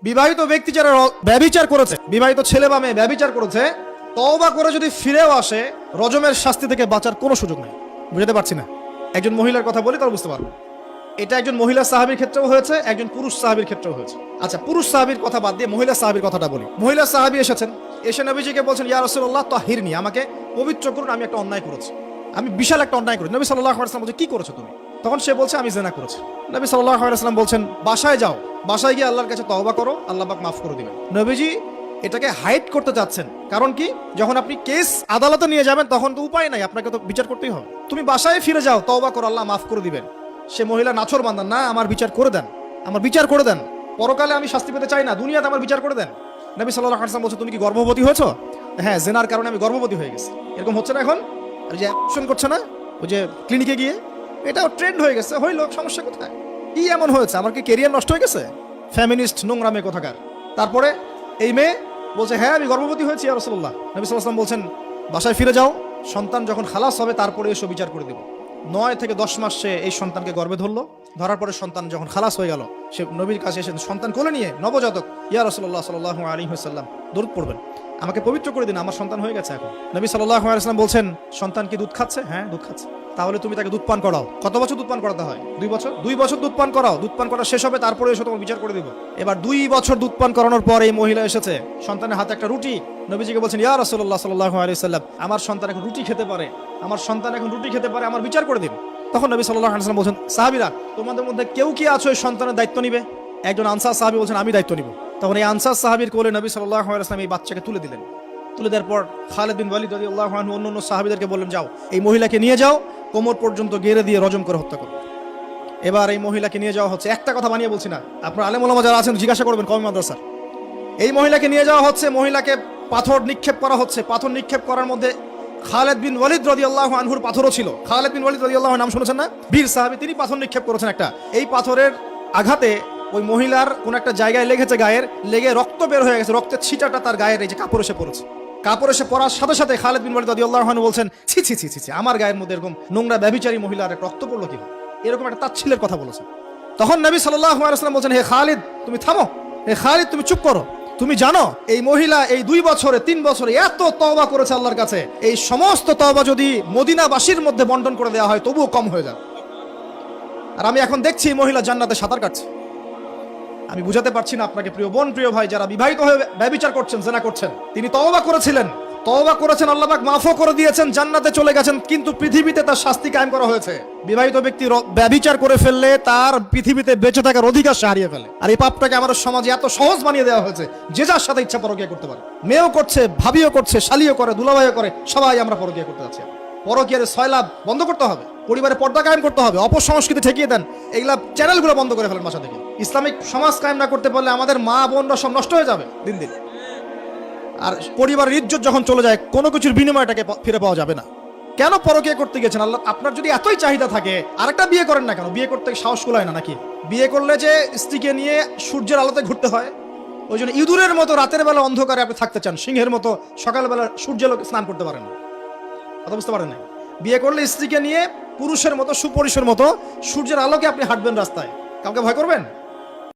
বিবাহিত ব্যক্তি যারা ব্যভিচার করেছে, বিবাহিত ছেলে বা মেয়ে ব্যভিচার করেছে, তওবা করে যদি ফিরেও আসে, রজমের শাস্তি থেকে বাঁচার কোনো সুযোগ নেই। বুঝতে পারছি না? একজন মহিলার কথা বলি, তাহলে বুঝতে পারবো। এটা একজন মহিলা সাহাবীর ক্ষেত্রেও হয়েছে, একজন পুরুষ সাহাবীর ক্ষেত্রেও হয়েছে। আচ্ছা, পুরুষ সাহাবীর কথা বাদ দিয়ে মহিলা সাহাবীর কথাটা বলি। মহিলা সাহাবী এসেছেন, এসে নবীজিকে বলছেন, ইয়া রাসূলুল্লাহ তাহিরনি, আমাকে পবিত্র করুন, আমি একটা অন্যায় করেছি, আমি বিশাল একটা অন্যায় করেছি। নবী সাল্লাল্লাহু আলাইহি ওয়াসাল্লাম বলছে, কি করেছো তুমি? তখন সে বলছে, আমি জিনা করেছি। নবী সাল্লাল্লাহু আলাইহি ওয়াসাল্লাম বলছেন, বাসায় যাও, বাসায় গিয়ে আল্লাহর কাছে তওবা করো, আল্লাহ পাক মাফ করে দিবেন। নবীজি এটাকে হাইড করতে চাচ্ছেন, কারণ কি, যখন আপনি কেস আদালতে নিয়ে যাবেন তখন তো উপায় নাই, আপনাকে তো বিচার করতেই হবে। তুমি বাসায় ফিরে যাও, তওবা করো, আল্লাহ মাফ করে দিবেন। সে মহিলা নাছর বান্দা, না আমার বিচার করে দেন, আমার বিচার করে দেন, পরকালে আমি শাস্তি পেতে চাই না, দুনিয়াতে আমার বিচার করে দেন। নবী সাল্লাল্লাহু আলাইহি ওয়াসাল্লাম বলছে, তুমি কি গর্ভবতী হয়েছো? হ্যাঁ, জেনার কারণে আমি গর্ভবতী হয়ে গেছি। এরকম হচ্ছে না এখন? আর যে অ্যাকশন করছে না, ওই যে ক্লিনিকে গিয়ে, এটাও ট্রেন্ড হয়ে গেছে। হইল, সমস্যা কোথায়? কি এমন হয়েছে? আমার কি কেরিয়ার নষ্ট হয়ে গেছে? ফ্যামিনিস্ট নোংরা মেয়ে কোথাকার। তারপরে এই মেয়ে বলছে, হ্যাঁ আমি গর্ভবতী হয়েছি ইয়া রাসূলুল্লাহ। নবী সাল্লাল্লাহু আলাইহি ওয়াসাল্লাম বলছেন, বাসায় ফিরে যাও, সন্তান যখন খালাস হবে তারপরে এসো, বিচার করে দেব। 9 থেকে 10 মাস সে এই সন্তানকে গর্ভে ধরলো। ধরার পরে সন্তান যখন খালাস হয়ে গেল, সে নবীর কাছে এসে সন্তান কোলে নিয়ে, নবজাতক, ইয়া রাসূলুল্লাহ সাল্লাল্লাহু আলাইহি ওয়াসাল্লাম দরুদ পড়বেন, আমাকে পবিত্র করে দিন, আমার সন্তান হয়ে গেছে এখন। নবী সাল্লাল্লাহু আলাইহি ওয়াসাল্লাম বলছেন, সন্তান কি দুধ খাচ্ছে? হ্যাঁ, দুধ খাচ্ছে। তাহলে তুমি তাকে দুধ পান করাও। কত বছর দুধ পান করাতে হয়? 2 বছর। 2 বছর দুধ পান করাও, দুধ পান করা শেষ হবে তারপরে এসে তোমার বিচার করে দিব। এবার 2 বছর দুধ পান করানোর পর এই মহিলা এসেছে, সন্তানের হাতে একটা রুটি। নবীজিকে বলছেন, ইয়া রাসূলুল্লাহ সাল্লাল্লাহু আলাইহি ওয়াসাল্লাম, আমার সন্তান এখন রুটি খেতে পারে, আমার সন্তান এখন রুটি খেতে পারে, আমার বিচার করে দিন। তখন নবী সাল্লাল্লাহু আলাইহি ওয়াসাল্লাম বলছেন, সাহাবীরা, তোমাদের মধ্যে কেউ কি আছো এই সন্তানের দায়িত্ব নিবে? একজন আনসার সাহাবী বলছেন, আমি দায়িত্ব নিব। তখন এই আনসার সাহাবীর কোলে নবী সাল্লাল্লাহু আলাইহি ওয়াসাল্লাম এই বাচ্চাকে তুলে দিলেন। তুলে দেওয়ার পর খালিদ বিন ওয়ালিদ রাদিয়াল্লাহু আনহু অন্য সাহাবীদেরকে বললেন, যাও এই মহিলাকে নিয়ে যাও, কোমর পর্যন্ত গেড়ে দিয়ে রজম করে হত্যা করো। এবার এই মহিলাকে নিয়ে যাওয়া হচ্ছে, একটা কথা বানিয়ে বলছি না, আপনার আলেম ওলামা যারা আছেন জিজ্ঞাসা করবেন কওমি মাদ্রাসার। এই মহিলাকে নিয়ে যাওয়া হচ্ছে, মহিলাকে পাথর নিক্ষেপ করা হচ্ছে। পাথর নিক্ষেপ করার মধ্যে খালিদ বিন ওয়ালিদ রাদিয়াল্লাহু আনহুর পাথরও ছিল। খালিদ বিন ওয়ালিদ রাদিয়াল্লাহু আনহু নাম শুনেছেন না? বীর সাহাবী, তিনি পাথর নিক্ষেপ করেছেন একটা। এই পাথরের আঘাতে ওই মহিলার কোন একটা জায়গায় লেগেছে, গায়ের লেগে রক্ত বের হয়ে গেছে, রক্তের ছিটাটা তার গায়ের এই যে কাপড় এসে পড়েছে। কাপড় এসে পড়ার সাথে সাথে খালিদ বিন ওয়ালিদ রাদিয়াল্লাহু আনহু বলছেন, ছি ছি ছি ছি, আমার গায়ের মধ্যে এরকম নোংরা ব্যভিচারী মহিলার রক্ত পড়লো কি? এরকম একটা তাচ্ছিলের কথা বলেছেন। তখন নবী সাল্লাল্লাহু আলাইহি ওয়াসাল্লাম বলছেন, হে খালিদ তুমি থামো, হে খালিদ তুমি চুপ করো। তুমি জানো এই মহিলা এই 2 বছরে 3 বছরে এত তওবা করেছে আল্লাহর কাছে, এই সমস্ত তওবা যদি মদিনাবাসীর মধ্যে বন্টন করে দেওয়া হয় তবুও কম হয়ে যাবে। আর আমি এখন দেখছি এই মহিলা জান্নাতে সাঁতার কাটছে। আমি বুঝাতে পারছি না আপনাকে প্রিয় বোন, প্রিয় ভাই, যারা বিবাহিত হয়ে ব্যভিচার করছেন, জিনা করছেন, তিনি তওবা করেছিলেন, তওবা করেছেন, আল্লাহ পাক মাফও করে দিয়েছেন, জান্নাতে চলে গেছেন, কিন্তু পৃথিবীতে তার শাস্তি কায়েম করা হয়েছে। বিবাহিত ব্যক্তি ব্যভিচার করে ফেললে তার পৃথিবীতে বেঁচে থাকার অধিকার সে হারিয়ে ফেলে। আর এই পাপটাকে আমাদের সমাজে এত সহজ বানিয়ে দেওয়া হয়েছে, যে যার সাথে ইচ্ছা পরকীয়া করতে পারে। মেয়েও করছে, ভাবিও করছে, শালিও করে, দুলাভাইও করে, সবাই আমরা পরকীয়া করতে যাচ্ছি। পরকীয়ার সয়লাভ বন্ধ করতে হবে, পরিবারে পর্দা কায়েম করতে হবে, অপসংস্কৃতি ঠেকিয়ে দেন, এগুলা চ্যানেলগুলো বন্ধ করে ফেলেন বাসা থেকে। ইসলামিক সমাজ কায়েম না করতে পারলে আমাদের মা বোনরা সব নষ্ট হয়ে যাবে দিন দিন। আর পরিবারের ইজ্জত যখন চলে যায়, কোনো কিছুর বিনিময়টাকে ফিরে পাওয়া যাবে না। কেন পরকীয়া করতে গেছেন? আল্লাহ, আপনার যদি এতই চাহিদা থাকে আরেকটা বিয়ে করেন না কেন? বিয়ে করতে সাহস কুলায় না নাকি? বিয়ে করলে যে স্ত্রীকে নিয়ে সূর্যের আলোতে ঘুরতে হয়, ওই জন্য ইঁদুরের মতো রাতের বেলা অন্ধকারে আপনি থাকতে চান, সিংহের মতো সকালবেলা সূর্যালোকে স্নান করতে পারেন না। কথা বুঝতে পারেন না? বিয়ে করলে স্ত্রীকে নিয়ে পুরুষের মতো, সুপুরুষের মতো সূর্যের আলোকে আপনি হাঁটবেন রাস্তায়, কাউকে ভয় করবেন?